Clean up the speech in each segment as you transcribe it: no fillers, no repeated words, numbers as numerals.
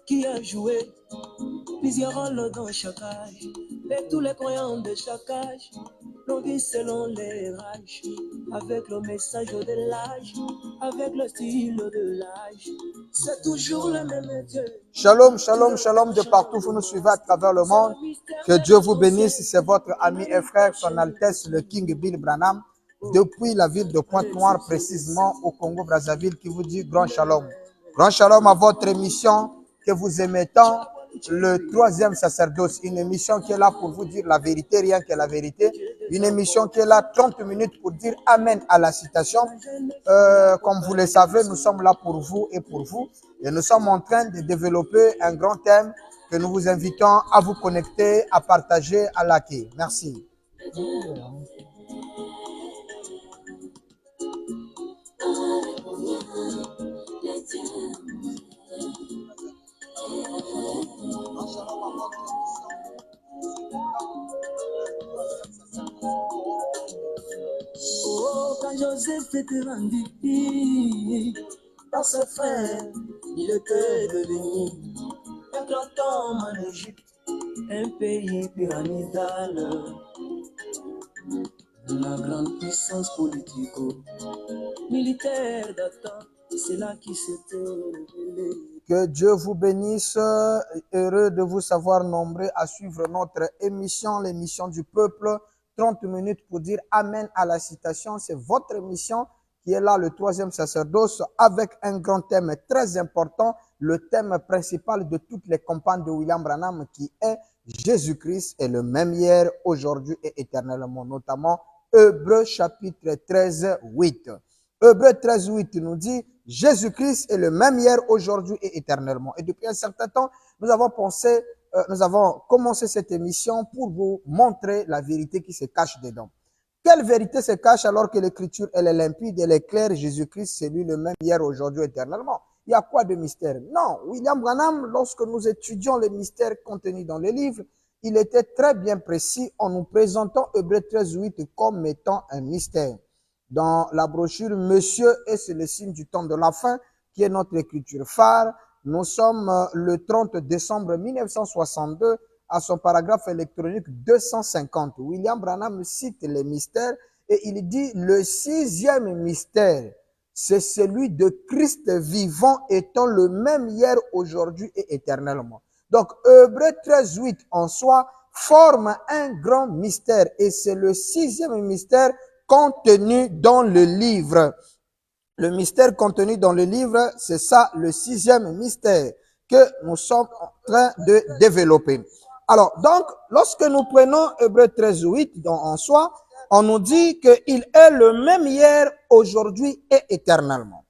qui a joué plusieurs rôles dans chaque âge, et tous les croyants de chaque âge l'ont vu selon les rages, avec le message de l'âge, avec le style de l'âge, c'est toujours le même Dieu. Shalom, shalom, shalom de partout, vous nous suivez à travers le monde. Que Dieu vous bénisse, c'est votre ami et frère, son Altesse, le King Bill Branham, depuis la ville de Pointe-Noire, précisément au Congo-Brazzaville, qui vous dit grand shalom. Grand shalom à votre émission que vous aimez tant, le troisième sacerdoce, une émission qui est là pour vous dire la vérité, rien que la vérité, une émission qui est là 30 minutes pour dire amen à la citation. Comme vous le savez, nous sommes là pour vous et pour vous, et nous sommes en train de développer un grand thème que nous vous invitons à vous connecter, à partager, à liker. Merci. Oh, quand Joseph était rendu par ses frères, il était devenu un grand homme en Égypte, un pays pyramidal. La grande puissance politico-militaire d'antan, c'est là qui s'était révélé. Que Dieu vous bénisse, heureux de vous savoir nombreux à suivre notre émission, l'émission du peuple, 30 minutes pour dire amen à la citation. C'est votre émission qui est là, le troisième sacerdoce, avec un grand thème très important, le thème principal de toutes les campagnes de William Branham, qui est Jésus-Christ est le même hier, aujourd'hui et éternellement, notamment Hébreux chapitre 13, 8. Hébreux 13, 8 nous dit Jésus-Christ est le même hier, aujourd'hui et éternellement. Et depuis un certain temps, nous avons commencé cette émission pour vous montrer la vérité qui se cache dedans. Quelle vérité se cache alors que l'écriture, elle est limpide, elle est claire, Jésus-Christ, c'est lui le même hier, aujourd'hui, éternellement. Il y a quoi de mystère? Non, William Branham, lorsque nous étudions les mystères contenus dans les livres, il était très bien précis en nous présentant Hébreux 13, 8 comme étant un mystère. Dans la brochure Monsieur et c'est le signe du temps de la fin, qui est notre écriture phare, nous sommes le 30 décembre 1962 à son paragraphe électronique 250. William Branham cite les mystères et il dit le sixième mystère, c'est celui de Christ vivant étant le même hier, aujourd'hui et éternellement. Donc, Hébreux 13, 8 en soi forme un grand mystère et c'est le sixième mystère contenu dans le livre. Le mystère contenu dans le livre, c'est ça, le sixième mystère que nous sommes en train de développer. Alors, donc, lorsque nous prenons Hébreux 13, 8 en soi, on nous dit qu'il est le même hier, aujourd'hui et éternellement.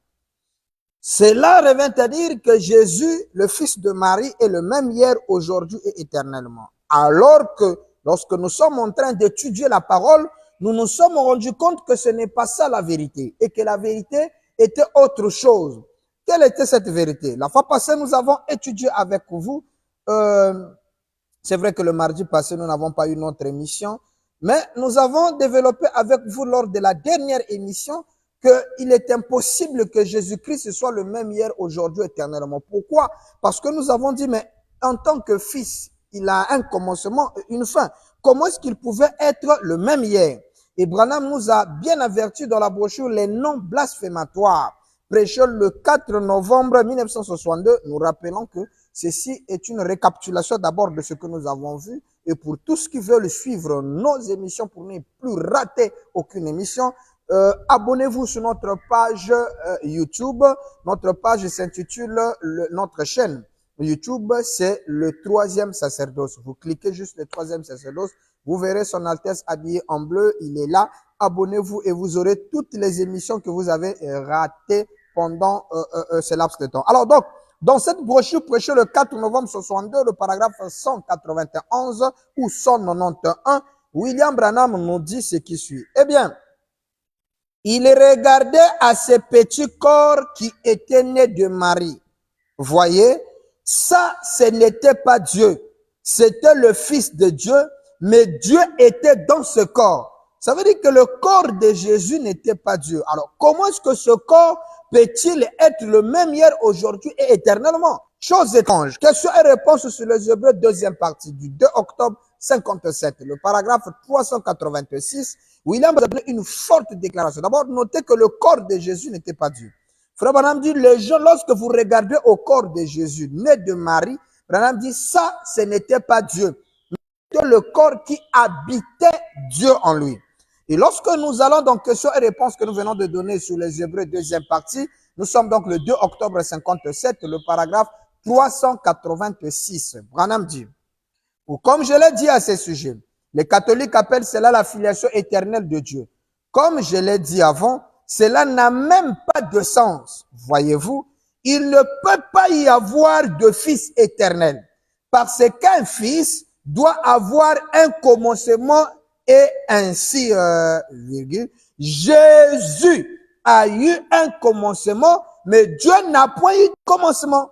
Cela revient à dire que Jésus, le fils de Marie, est le même hier, aujourd'hui et éternellement. Alors que lorsque nous sommes en train d'étudier la parole, nous nous sommes rendus compte que ce n'est pas ça la vérité et que la vérité était autre chose. Quelle était cette vérité? La fois passée, nous avons étudié avec vous. C'est vrai que le mardi passé, nous n'avons pas eu notre émission, mais nous avons développé avec vous lors de la dernière émission qu'il est impossible que Jésus-Christ soit le même hier, aujourd'hui, éternellement. Pourquoi? Parce que nous avons dit, mais en tant que fils, il a un commencement et une fin. Comment est-ce qu'il pouvait être le même hier? Et Branham nous a bien averti dans la brochure les noms blasphématoires. Prêché le 4 novembre 1962, nous rappelons que ceci est une récapitulation d'abord de ce que nous avons vu. Et pour tous qui veulent suivre nos émissions, pour ne plus rater aucune émission, abonnez-vous sur notre page YouTube. Notre page s'intitule notre chaîne YouTube, c'est le troisième sacerdoce. Vous cliquez juste le troisième sacerdoce, vous verrez son Altesse habillé en bleu, il est là. Abonnez-vous et vous aurez toutes les émissions que vous avez ratées pendant ce laps de temps. Alors donc, dans cette brochure prêchée le 4 novembre 62, le paragraphe 191 ou 191, William Branham nous dit ce qui suit. Eh bien, il regardait à ce petit corps qui était né de Marie. Voyez, ça, ce n'était pas Dieu. C'était le Fils de Dieu, mais Dieu était dans ce corps. Ça veut dire que le corps de Jésus n'était pas Dieu. Alors, comment est-ce que ce corps peut-il être le même hier, aujourd'hui et éternellement? Chose étrange. Questions et réponses sur les Hébreux, deuxième partie du 2 octobre 57. Le paragraphe 386, William a donné une forte déclaration. D'abord, notez que le corps de Jésus n'était pas Dieu. Frère Branham dit, les gens, lorsque vous regardez au corps de Jésus, né de Marie, Branham dit, ça, ce n'était pas Dieu. C'était le corps qui habitait Dieu en lui. Et lorsque nous allons dans questions et réponses que nous venons de donner sur les Hébreux, deuxième partie, nous sommes donc le 2 octobre 57, le paragraphe 386. Branham dit, ou comme je l'ai dit à ce sujet, les catholiques appellent cela la filiation éternelle de Dieu. Comme je l'ai dit avant, cela n'a même pas de sens. Voyez-vous, il ne peut pas y avoir de fils éternel. Parce qu'un fils doit avoir un commencement et ainsi, Jésus a eu un commencement, mais Dieu n'a point eu de commencement.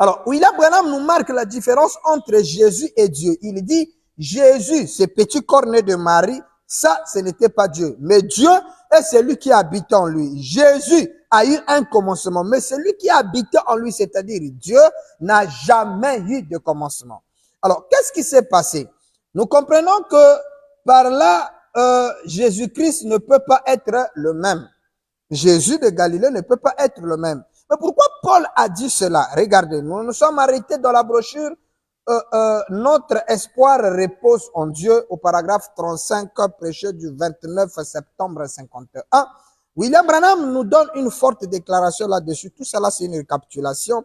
Alors, William Branham nous marque la différence entre Jésus et Dieu. Il dit, Jésus, ce petit corps né de Marie, ça, ce n'était pas Dieu. Mais Dieu est celui qui habite en lui. Jésus a eu un commencement, mais celui qui habite en lui, c'est-à-dire Dieu, n'a jamais eu de commencement. Alors, qu'est-ce qui s'est passé? Nous comprenons que par là, Jésus-Christ ne peut pas être le même. Jésus de Galilée ne peut pas être le même. Mais pourquoi Paul a dit cela? Regardez, nous nous sommes arrêtés dans la brochure notre espoir repose en Dieu au paragraphe 35, prêché du 29 septembre 51. William Branham nous donne une forte déclaration là-dessus. Tout cela, c'est une récapitulation.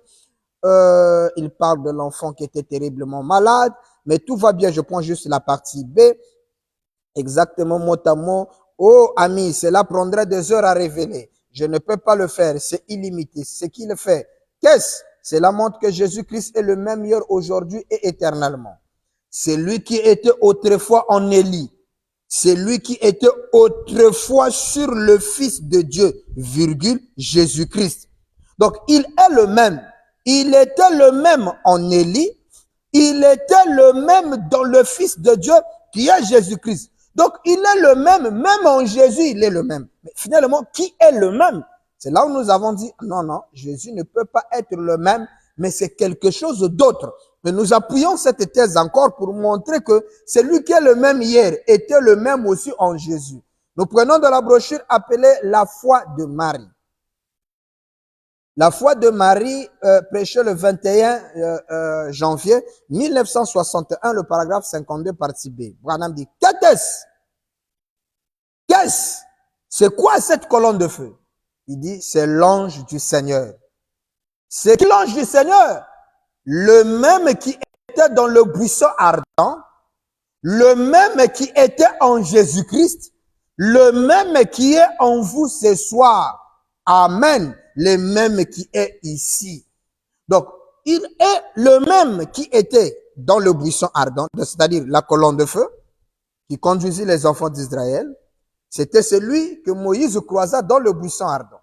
Il parle de l'enfant qui était terriblement malade, mais tout va bien. Je prends juste la partie B. Exactement mot à mot. Oh, ami, cela prendrait des heures à révéler. Je ne peux pas le faire. C'est illimité. Ce qu'il fait. Qu'est-ce? Cela montre que Jésus-Christ est le même hier, aujourd'hui et éternellement. C'est lui qui était autrefois en Élie. C'est lui qui était autrefois sur le Fils de Dieu, virgule, Jésus-Christ. Donc, il est le même. Il était le même en Élie. Il était le même dans le Fils de Dieu qui est Jésus-Christ. Donc, il est le même en Jésus, il est le même. Mais finalement, qui est le même? C'est là où nous avons dit, non, non, Jésus ne peut pas être le même, mais c'est quelque chose d'autre. Mais nous appuyons cette thèse encore pour montrer que celui qui est le même hier était le même aussi en Jésus. Nous prenons de la brochure appelée La foi de Marie. La foi de Marie, prêchée le 21 janvier 1961, le paragraphe 52, partie B. Branham dit, qu'est-ce? Qu'est-ce? C'est quoi cette colonne de feu? Il dit, c'est l'ange du Seigneur. C'est l'ange du Seigneur, le même qui était dans le buisson ardent, le même qui était en Jésus-Christ, le même qui est en vous ce soir. Amen. Le même qui est ici. Donc, il est le même qui était dans le buisson ardent, c'est-à-dire la colonne de feu, qui conduisit les enfants d'Israël. C'était celui que Moïse croisa dans le buisson ardent.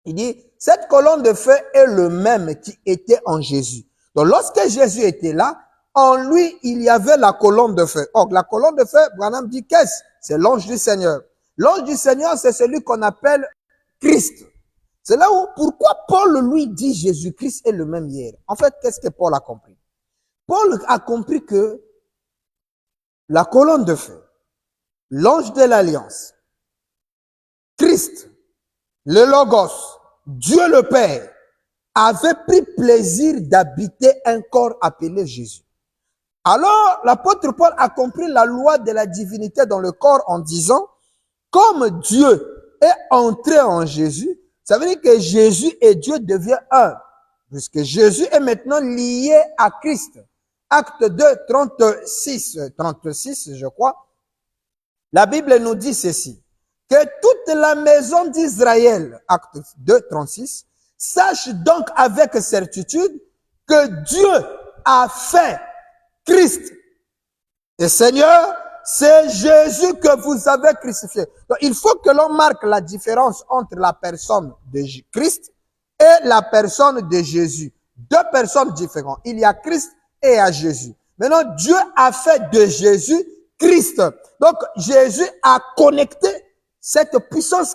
Il dit, cette colonne de feu est le même qui était en Jésus. Donc, lorsque Jésus était là, en lui, il y avait la colonne de feu. Or, la colonne de feu, Branham dit, qu'est-ce? C'est l'ange du Seigneur. L'ange du Seigneur, c'est celui qu'on appelle Christ. C'est là où, pourquoi Paul lui dit Jésus-Christ est le même hier? En fait, qu'est-ce que Paul a compris? Paul a compris que la colonne de feu, l'ange de l'alliance, Christ, le Logos, Dieu le Père, avait pris plaisir d'habiter un corps appelé Jésus. Alors, l'apôtre Paul a compris la loi de la divinité dans le corps en disant, comme Dieu est entré en Jésus, ça veut dire que Jésus et Dieu deviennent un, puisque Jésus est maintenant lié à Christ. Acte 2, 36, je crois. La Bible nous dit ceci, que toute la maison d'Israël, acte 2, 36, sache donc avec certitude que Dieu a fait Christ. Et Seigneur, c'est Jésus que vous avez crucifié. Donc, il faut que l'on marque la différence entre la personne de Christ et la personne de Jésus. Deux personnes différentes. Il y a Christ et il y a Jésus. Maintenant, Dieu a fait de Jésus Christ. Donc, Jésus a connecté cette puissance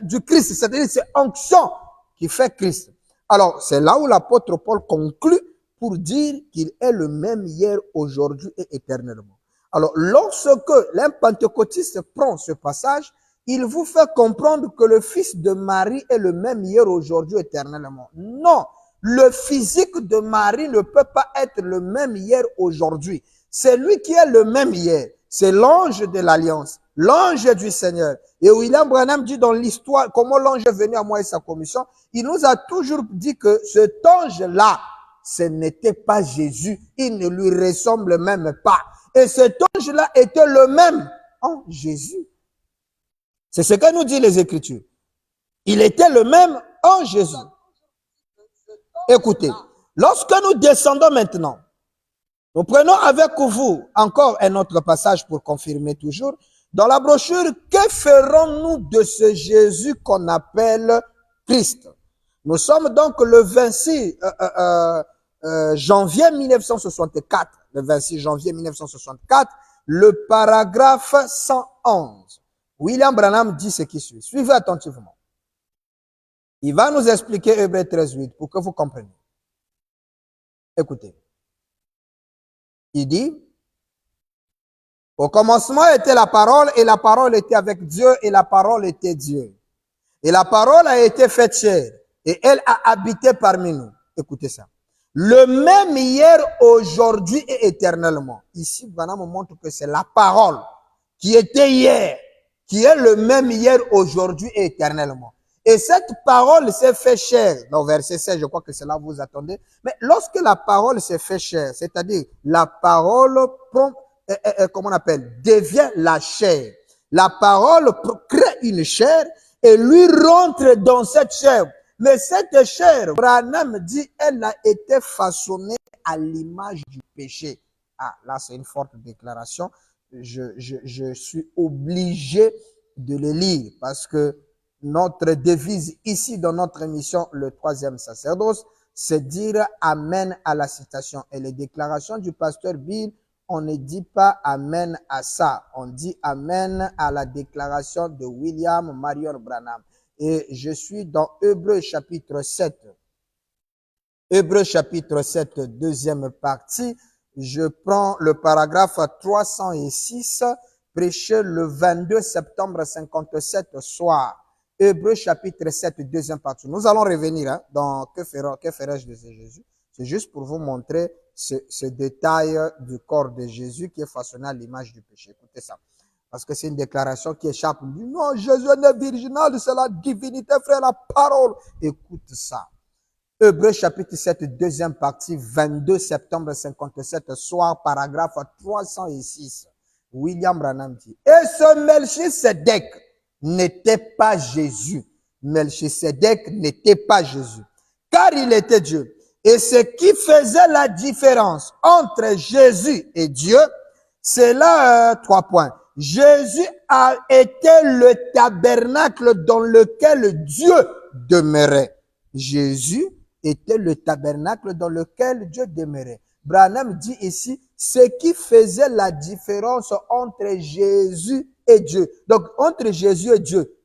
du Christ, c'est-à-dire cette onction qui fait Christ. Alors, c'est là où l'apôtre Paul conclut pour dire qu'il est le même hier, aujourd'hui et éternellement. Alors, lorsque l'un pentecôtiste prend ce passage, il vous fait comprendre que le fils de Marie est le même hier, aujourd'hui, éternellement. Non, le physique de Marie ne peut pas être le même hier, aujourd'hui. C'est lui qui est le même hier. C'est l'ange de l'Alliance, l'ange du Seigneur. Et William Branham dit dans l'histoire comment l'ange est venu à moi et sa commission. Il nous a toujours dit que cet ange-là, ce n'était pas Jésus. Il ne lui ressemble même pas. Et cet ange-là était le même en Jésus. C'est ce que nous disent les Écritures. Il était le même en Jésus. Écoutez, lorsque nous descendons maintenant, nous prenons avec vous encore un autre passage pour confirmer toujours. Dans la brochure, que ferons-nous de ce Jésus qu'on appelle Christ? Nous sommes donc le 26 janvier 1964. Le 26 janvier 1964, le paragraphe 111. William Branham dit ce qui suit. Suivez attentivement. Il va nous expliquer Hébreux 13:8 pour que vous compreniez. Écoutez. Il dit, au commencement était la parole, et la parole était avec Dieu, et la parole était Dieu. Et la parole a été faite chair, et elle a habité parmi nous. Écoutez ça. Le même hier, aujourd'hui et éternellement. Ici, Branham me montre que c'est la parole qui était hier, qui est le même hier, aujourd'hui et éternellement. Et cette parole s'est fait chair. Dans verset 16, je crois que c'est là que vous attendez. Mais lorsque la parole s'est fait chair, c'est-à-dire la parole prend, comment on appelle, devient la chair. La parole crée une chair et lui rentre dans cette chair. Mais cette chair, Branham dit, elle a été façonnée à l'image du péché. Ah, là c'est une forte déclaration. Je suis obligé de le lire parce que notre devise ici dans notre émission, le troisième sacerdoce, c'est dire Amen à la citation. Et les déclarations du pasteur Bill, on ne dit pas Amen à ça. On dit Amen à la déclaration de William Marion Branham. Et je suis dans Hébreux chapitre 7. Hébreux chapitre 7, deuxième partie. Je prends le paragraphe 306, prêché le 22 septembre 57 soir. Hébreux chapitre 7, deuxième partie. Nous allons revenir dans que ferai-je de Jésus. C'est juste pour vous montrer ce détail du corps de Jésus qui est façonné à l'image du péché. Écoutez ça. Parce que c'est une déclaration qui échappe. On dit, non, Jésus n'est virginal, c'est la divinité, frère, la parole. Écoute ça. Hébreux chapitre 7, deuxième partie, 22 septembre 57, soir, paragraphe 306. William Branham dit, et ce Melchisedec n'était pas Jésus. Melchisedec n'était pas Jésus. Car il était Dieu. Et ce qui faisait la différence entre Jésus et Dieu, c'est là 3 points. Jésus a été le tabernacle dans lequel Dieu demeurait. Jésus était le tabernacle dans lequel Dieu demeurait. Branham dit ici, ce qui faisait la différence entre Jésus et Dieu. Donc, entre Jésus et Dieu,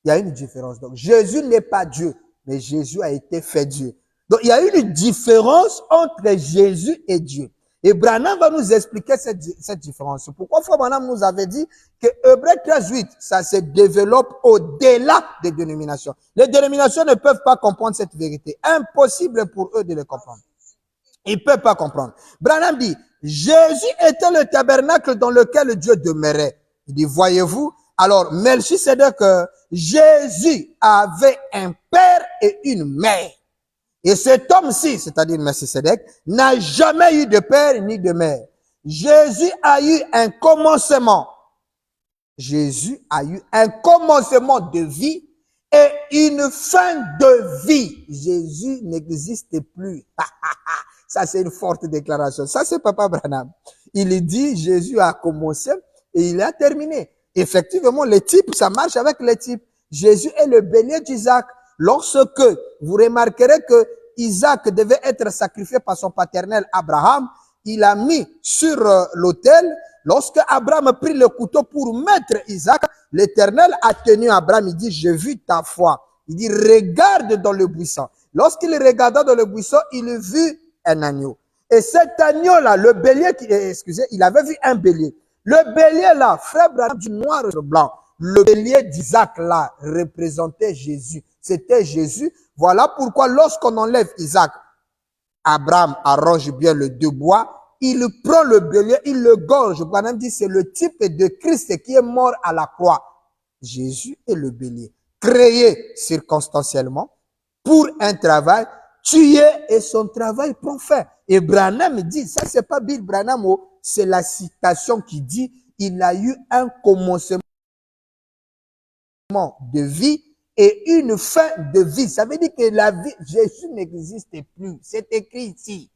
il y a une différence. Donc, Jésus n'est pas Dieu, mais Jésus a été fait Dieu. Donc, il y a une différence entre Jésus et Dieu. Et Branham va nous expliquer cette différence. Pourquoi Frère Branham nous avait dit que Hébreux 13:8, ça se développe au-delà des dénominations. Les dénominations ne peuvent pas comprendre cette vérité. Impossible pour eux de le comprendre. Ils ne peuvent pas comprendre. Branham dit, Jésus était le tabernacle dans lequel Dieu demeurait. Il dit, voyez-vous, alors Melchisedec, Jésus avait un père et une mère. Et cet homme-ci, c'est-à-dire Melchisedec, n'a jamais eu de père ni de mère. Jésus a eu un commencement. Jésus a eu un commencement de vie et une fin de vie. Jésus n'existe plus. Ça, c'est une forte déclaration. Ça, c'est Papa Branham. Il dit, Jésus a commencé et il a terminé. Effectivement, les types, ça marche avec les types. Jésus est le bélier d'Isaac. Lorsque vous remarquerez que Isaac devait être sacrifié par son paternel Abraham, il a mis sur l'autel. Lorsque Abraham prit le couteau pour mettre Isaac, l'Éternel a tenu Abraham. Il dit, j'ai vu ta foi. Il dit, regarde dans le buisson. Lorsqu'il regarda dans le buisson, il vit un agneau. Et cet agneau-là, le bélier, il avait vu un bélier. Le bélier-là, frère Branham, du noir sur blanc. Le bélier d'Isaac, là, représentait Jésus. C'était Jésus. Voilà pourquoi lorsqu'on enlève Isaac, Abraham arrange bien le deux bois, il prend le bélier, il le gorge. Branham dit, c'est le type de Christ qui est mort à la croix. Jésus est le bélier, créé circonstanciellement pour un travail, tué et son travail prend fin. Et Branham dit, ça c'est pas Bill Branham, c'est la citation qui dit, il a eu un commencement de vie et une fin de vie. Ça veut dire que la vie, Jésus n'existe plus. C'est écrit ici.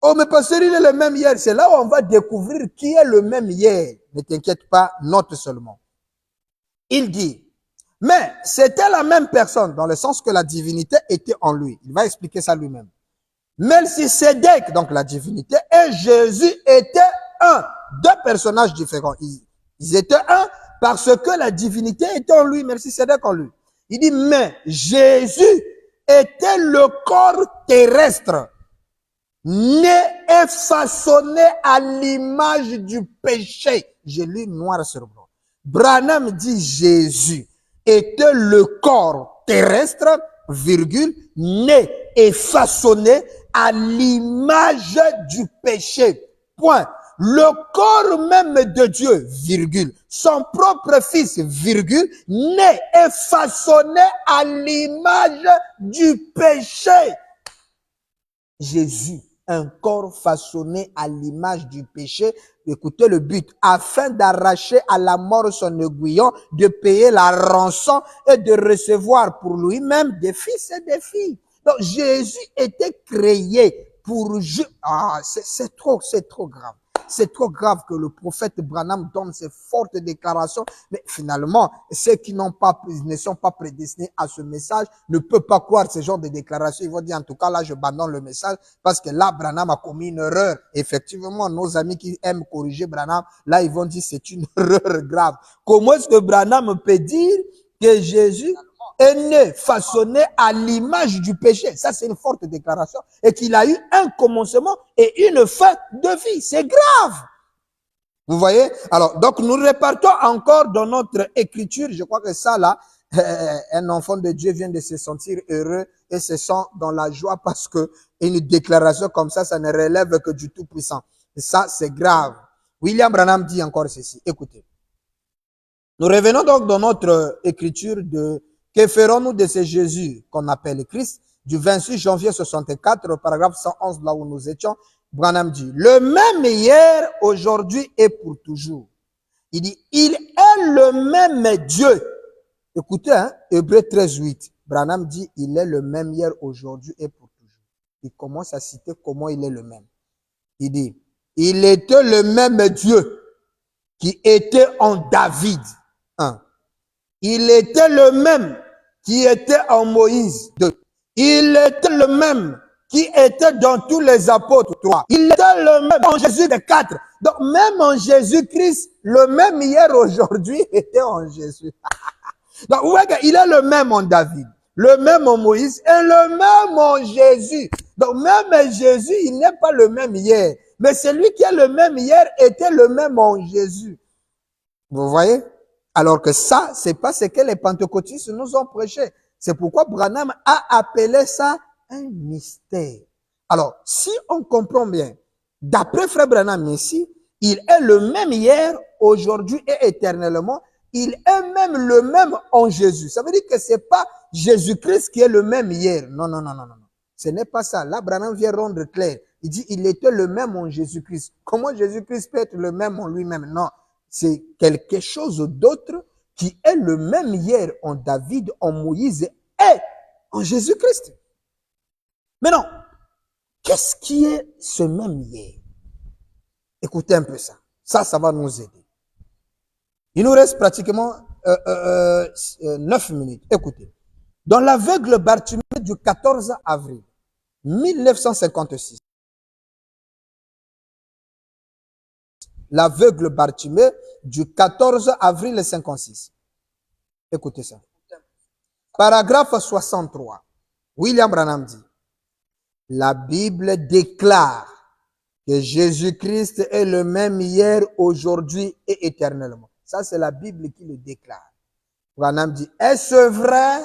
Oh, mais pasteur, il est le même hier. C'est là où on va découvrir qui est le même hier. Ne t'inquiète pas, note seulement. Il dit, mais c'était la même personne, dans le sens que la divinité était en lui. Il va expliquer ça lui-même. Melchisédek, donc la divinité, et Jésus étaient un. Deux personnages différents. Ils étaient un parce que la divinité était en lui, Melchisédek en lui. Il dit, mais Jésus était le corps terrestre, né et façonné à l'image du péché. J'ai lu noir sur blanc. Branham dit Jésus était le corps terrestre, virgule, né et façonné à l'image du péché. Point. Le corps même de Dieu, virgule, son propre fils, virgule, né et façonné à l'image du péché. Jésus, un corps façonné à l'image du péché. Écoutez le but, afin d'arracher à la mort son aiguillon, de payer la rançon et de recevoir pour lui-même des fils et des filles. Donc Jésus était créé pour... c'est trop grave. C'est trop grave que le prophète Branham donne ces fortes déclarations, mais finalement, ceux qui ne sont pas prédestinés à ce message ne peuvent pas croire ce genre de déclarations. Ils vont dire, en tout cas, là, je abandonne le message parce que là, Branham a commis une erreur. Effectivement, nos amis qui aiment corriger Branham, là, ils vont dire, c'est une erreur grave. Comment est-ce que Branham peut dire que Jésus est né, façonné à l'image du péché? Ça, c'est une forte déclaration. Et qu'il a eu un commencement et une fin de vie. C'est grave. Vous voyez? Alors, donc, nous repartons encore dans notre écriture. Je crois que ça, là, un enfant de Dieu vient de se sentir heureux et se sent dans la joie parce que une déclaration comme ça ne relève que du Tout-Puissant. Et ça, c'est grave. William Branham dit encore ceci. Écoutez. Nous revenons donc dans notre écriture de que ferons-nous de ce Jésus qu'on appelle Christ, du 26 janvier 64, paragraphe 111, là où nous étions. Branham dit, le même hier, aujourd'hui et pour toujours. Il dit, il est le même Dieu. Écoutez, hein, Hébreux 13, 8. Branham dit, il est le même hier, aujourd'hui et pour toujours. Il commence à citer comment il est le même. Il dit, il était le même Dieu qui était en David. 1. Il était le même qui était en Moïse. 2. Il était le même qui était dans tous les apôtres. 3. Il était le même en Jésus. 4. Donc même en Jésus-Christ, le même hier, aujourd'hui était en Jésus. Donc vous voyez qu'il est le même en David, le même en Moïse et le même en Jésus. Donc même Jésus, il n'est pas le même hier. Mais celui qui est le même hier était le même en Jésus. Vous voyez? Alors que ça, c'est pas ce que les pentecôtistes nous ont prêché. C'est pourquoi Branham a appelé ça un mystère. Alors, si on comprend bien, d'après Frère Branham ici, il est le même hier, aujourd'hui et éternellement. Il est même le même en Jésus. Ça veut dire que c'est pas Jésus-Christ qui est le même hier. Non, non, non, non, non. Ce n'est pas ça. Là, Branham vient rendre clair. Il dit, il était le même en Jésus-Christ. Comment Jésus-Christ peut être le même en lui-même? Non. C'est quelque chose d'autre qui est le même hier en David, en Moïse et en Jésus-Christ. Mais non, qu'est-ce qui est ce même hier? Écoutez un peu ça. Ça va nous aider. Il nous reste pratiquement 9 minutes. Écoutez. Dans l'aveugle Bartimée du 14 avril 1956, l'aveugle Bartimée du 14 avril 56. Écoutez ça. Paragraphe 63. William Branham dit, la Bible déclare que Jésus-Christ est le même hier, aujourd'hui et éternellement. Ça, c'est la Bible qui le déclare. Branham dit, est-ce vrai?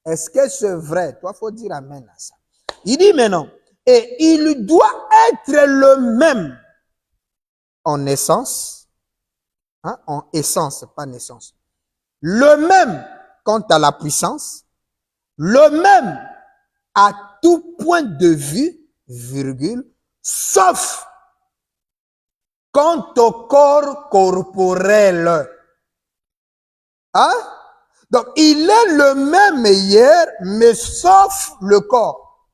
Est-ce que c'est vrai? Toi, faut dire amen à ça. Il dit maintenant, et il doit être le même en essence, hein, en essence, pas naissance. Le même quant à la puissance, le même à tout point de vue, virgule, sauf quant au corps corporel. Hein? Donc, il est le même hier, mais sauf le corps.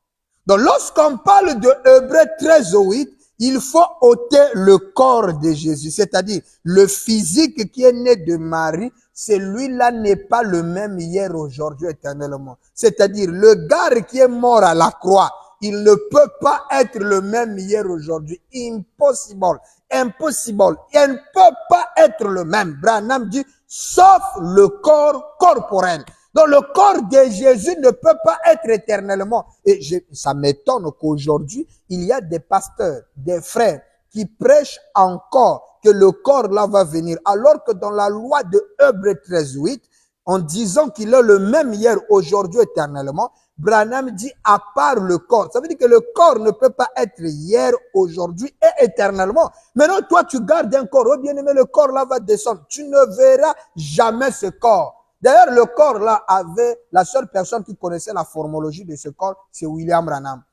Donc, lorsqu'on parle de Hébreux 13:8, il faut ôter le corps de Jésus, c'est-à-dire le physique qui est né de Marie, celui-là n'est pas le même hier, aujourd'hui, éternellement. C'est-à-dire le gars qui est mort à la croix, il ne peut pas être le même hier, aujourd'hui. Impossible. Impossible. Il ne peut pas être le même. Branham dit, sauf le corps corporel. Donc le corps de Jésus ne peut pas être éternellement. Et ça m'étonne qu'aujourd'hui, il y a des pasteurs, des frères qui prêchent encore que le corps là va venir. Alors que dans la loi de Hébreux 13:8, en disant qu'il est le même hier, aujourd'hui, éternellement, Branham dit à part le corps. Ça veut dire que le corps ne peut pas être hier, aujourd'hui et éternellement. Maintenant, toi, tu gardes un corps. Oh bien aimé, le corps là va descendre. Tu ne verras jamais ce corps. D'ailleurs, le corps là avait, la seule personne qui connaissait la formologie de ce corps, c'est William Branham.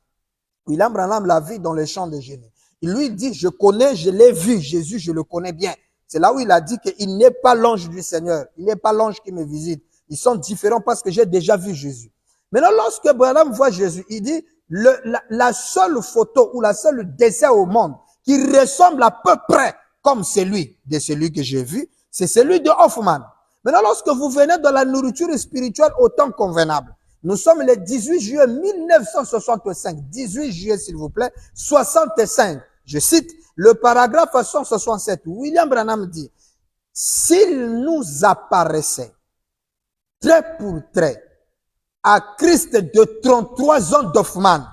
William Branham l'a vu dans les champs de Génie. Il lui dit, je connais, je l'ai vu, Jésus, je le connais bien. C'est là où il a dit qu'il n'est pas l'ange du Seigneur. Il n'est pas l'ange qui me visite. Ils sont différents parce que j'ai déjà vu Jésus. Maintenant, lorsque Branham voit Jésus, il dit, la seule photo ou la seule dessin au monde qui ressemble à peu près comme celui que j'ai vu, c'est celui de Hoffman. Maintenant, lorsque vous venez dans la nourriture spirituelle au temps convenable, nous sommes le 18 juillet 1965. 18 juillet, s'il vous plaît, 65. Je cite le paragraphe 167. William Branham dit, s'il nous apparaissait trait pour trait à Christ de 33 ans d'Hoffman,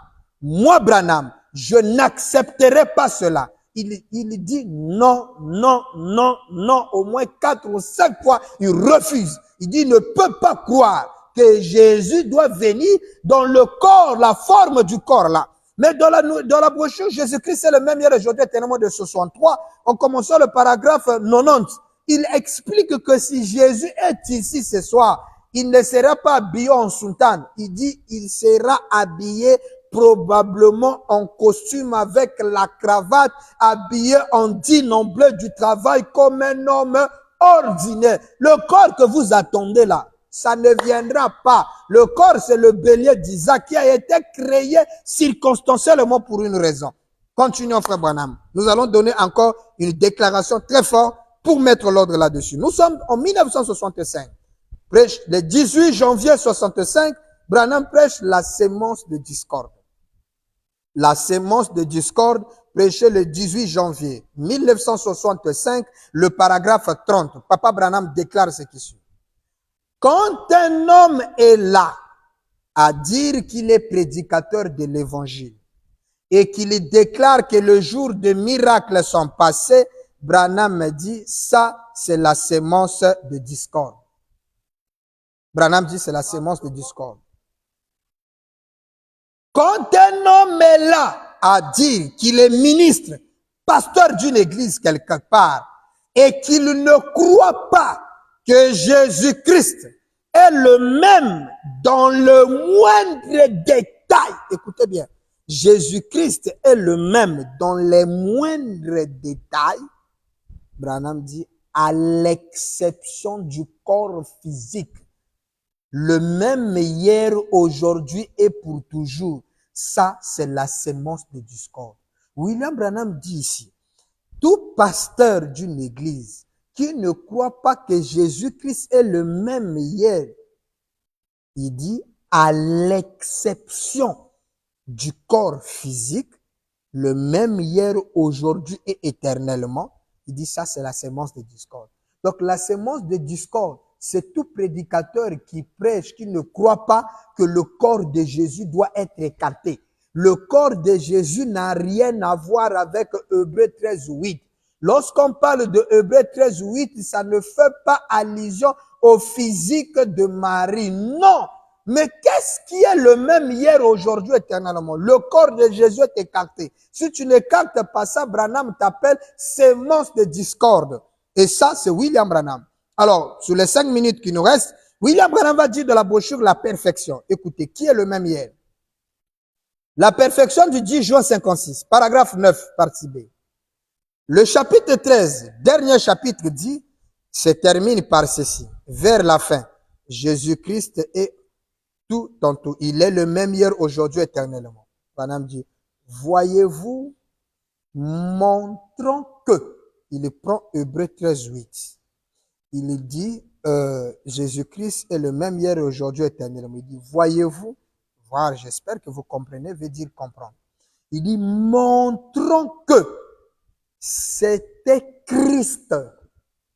moi, Branham, je n'accepterai pas cela. Il dit non, non, non, non, au moins 4 ou 5 fois, il refuse. Il dit, il ne peut pas croire que Jésus doit venir dans le corps, la forme du corps là. Mais dans la brochure, Jésus-Christ est le même hier, aujourd'hui, éternellement de 63. En commençant le paragraphe 90, il explique que si Jésus est ici ce soir, il ne sera pas habillé en soutane. Il dit, il sera habillé probablement en costume avec la cravate, habillé en digne bleu du travail comme un homme ordinaire. Le corps que vous attendez là, ça ne viendra pas. Le corps, c'est le bélier d'Isaac qui a été créé circonstanciellement pour une raison. Continuons, frère Branham. Nous allons donner encore une déclaration très forte pour mettre l'ordre là-dessus. Nous sommes en 1965. Prêche le 18 janvier 65, Branham prêche la sémence de discorde. La sémence de discorde prêchée le 18 janvier 1965, le paragraphe 30. Papa Branham déclare ce qui suit. Quand un homme est là à dire qu'il est prédicateur de l'évangile et qu'il déclare que le jour de miracles sont passés, Branham me dit, ça, c'est la sémence de discorde. Branham dit, c'est la sémence de discorde. Quand un homme est là à dire qu'il est ministre, pasteur d'une église quelque part, et qu'il ne croit pas que Jésus-Christ est le même dans le moindre détail, écoutez bien, Jésus-Christ est le même dans les moindres détails, Branham dit, à l'exception du corps physique. Le même hier, aujourd'hui et pour toujours. Ça, c'est la sémence de discorde. William Branham dit ici, tout pasteur d'une église qui ne croit pas que Jésus-Christ est le même hier, il dit, à l'exception du corps physique, le même hier, aujourd'hui et éternellement, il dit ça, c'est la sémence de discorde. Donc, la sémence de discorde c'est tout prédicateur qui prêche, qui ne croit pas que le corps de Jésus doit être écarté. Le corps de Jésus n'a rien à voir avec Hébreux 13:8. Lorsqu'on parle de Hébreux 13:8, ça ne fait pas allusion au physique de Marie. Non! Mais qu'est-ce qui est le même hier, aujourd'hui, éternellement? Le corps de Jésus est écarté. Si tu n'écartes pas ça, Branham t'appelle sémence de discorde. Et ça, c'est William Branham. Alors, sur les 5 minutes qui nous restent, William Branham va dire de la brochure la perfection. Écoutez, qui est le même hier? La perfection du 10 juin 56, paragraphe 9, partie B. Le chapitre 13, dernier chapitre dit, se termine par ceci. Vers la fin, Jésus-Christ est tout en tout. Il est le même hier, aujourd'hui, éternellement. Branham dit, voyez-vous, montrons que, il prend Hébreux 13:8. Il dit, Jésus-Christ est le même hier, aujourd'hui, éternellement. Il dit, voyez-vous, voir, j'espère que vous comprenez, veut dire comprendre. Il dit, montrons que c'était Christ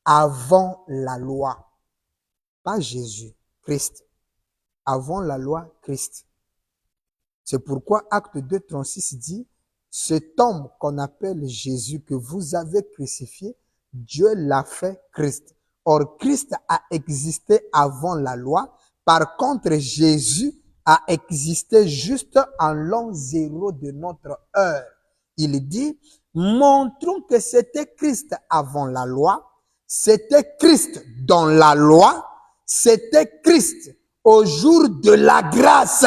avant la loi. Pas Jésus, Christ. Avant la loi, Christ. C'est pourquoi Acte 2:36 dit, cet homme qu'on appelle Jésus, que vous avez crucifié, Dieu l'a fait Christ. Or, Christ a existé avant la loi. Par contre, Jésus a existé juste en l'an 0 de notre heure. Il dit, montrons que c'était Christ avant la loi, c'était Christ dans la loi, c'était Christ au jour de la grâce.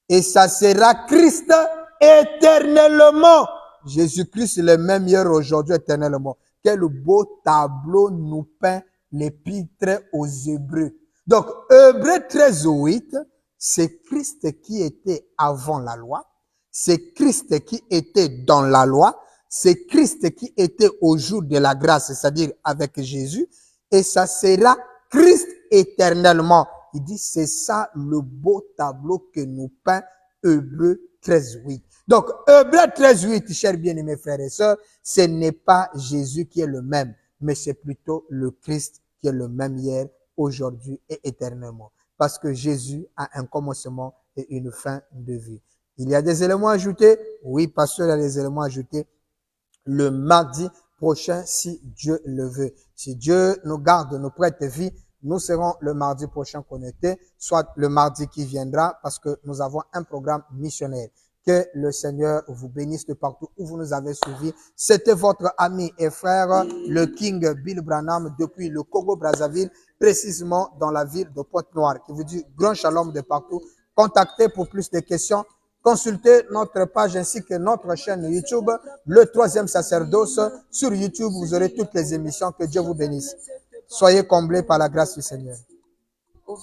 Et ça sera Christ éternellement. Jésus-Christ est le même hier, aujourd'hui, éternellement. Quel beau tableau nous peint l'épître aux Hébreux. Donc, Hébreux 13:8, c'est Christ qui était avant la loi. C'est Christ qui était dans la loi. C'est Christ qui était au jour de la grâce, c'est-à-dire avec Jésus. Et ça sera Christ éternellement. Il dit, c'est ça le beau tableau que nous peint Hébreux 13:8. Donc, Hébreux 13:8, chers bien-aimés frères et sœurs, ce n'est pas Jésus qui est le même, mais c'est plutôt le Christ qui est le même hier, aujourd'hui et éternellement. Parce que Jésus a un commencement et une fin de vie. Il y a des éléments ajoutés? Oui, pasteur, il y a des éléments ajoutés. Le mardi prochain, si Dieu le veut. Si Dieu nous garde, nous prête vie, nous serons le mardi prochain connectés, soit le mardi qui viendra, parce que nous avons un programme missionnaire. Que le Seigneur vous bénisse de partout où vous nous avez suivis. C'était votre ami et frère, le King Bill Branham, depuis le Congo-Brazzaville, précisément dans la ville de Pointe-Noire, qui vous dit grand shalom de partout. Contactez pour plus de questions. Consultez notre page ainsi que notre chaîne YouTube, le troisième sacerdoce. Sur YouTube, vous aurez toutes les émissions. Que Dieu vous bénisse. Soyez comblés par la grâce du Seigneur.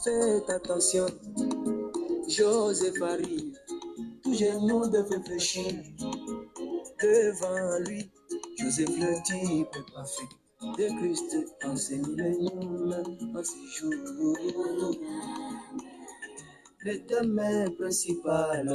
Faites attention, Joseph arrive, tout genou de réfléchir devant lui. Joseph le type parfait de Christ en ces milléniums, en ces jours. Le thème principal.